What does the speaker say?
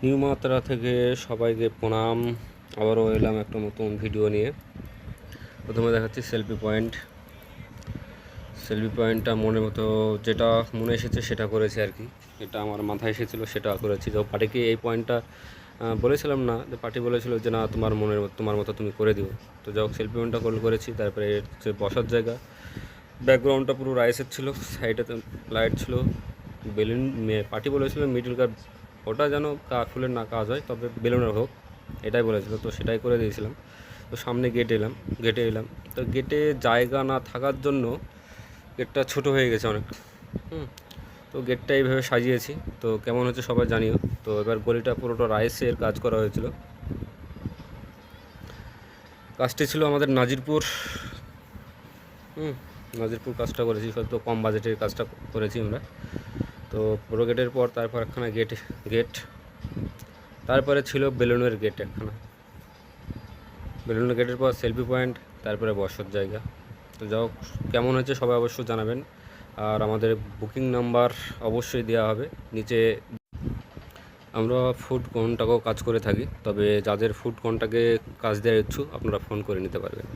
New মাত্রা থেকে সবাইকে প্রণাম। আবারও এলাম একটা নতুন ভিডিও নিয়ে। প্রথমে দেখাচ্ছি সেলফি পয়েন্টটা মনের মতো যেটা মনে এসেছে সেটা করেছি আর কি। এটা আমার মাথায় এসেছিলো সেটা করেছি। তো পার্টিকে এই পয়েন্টটা বলেছিলাম না, যে পার্টি বলেছিল যে না তোমার মতো তুমি করে দিও। তো যাই হোক সেলফি পয়েন্টটা করেছি। তারপরে যে বসার জায়গা, ব্যাকগ্রাউন্ডটা পুরো রাইসের ছিল, সাইডে লাইট ছিল, বেলুন। পার্টি বলেছিল মিডল কার ওটা যেন ফুলের না কাজ হয়, তবে বেলুনের হোক, এটাই বলেছিল। তো সেটাই করে দিয়েছিলাম। তো সামনে গেটে এলাম। তো গেটে জায়গা না থাকার জন্য গেটটা ছোট হয়ে গেছে অনেক। তো গেটটা এইভাবে সাজিয়েছি। তো কেমন হচ্ছে সবাই জানিও। তো এবার গলিটা পুরোটা রাইসের কাজ করা হয়েছিল। কাজটি ছিল আমাদের নাজিরপুর। নাজিরপুর কাজটা করেছি, হয়তো কম বাজেটের কাজটা করেছি আমরা। তো পুরো গেটের পর তারপর একখানা গেট, তারপরে ছিল বেলুনের গেট একখানা। বেলুনের গেটের পর সেলফি পয়েন্ট, তারপরে বসার জায়গা। তো যাই হোক কেমন হয়েছে সবাই অবশ্যই জানাবেন। আর আমাদের বুকিং নাম্বার অবশ্যই দেওয়া হবে নিচে। আমরা ফুড কন্টাকেও কাজ করে থাকি, তবে যাদের ফুড কন্টাকে কাজ দেওয়ার ইচ্ছুক আপনারা ফোন করে নিতে পারবেন।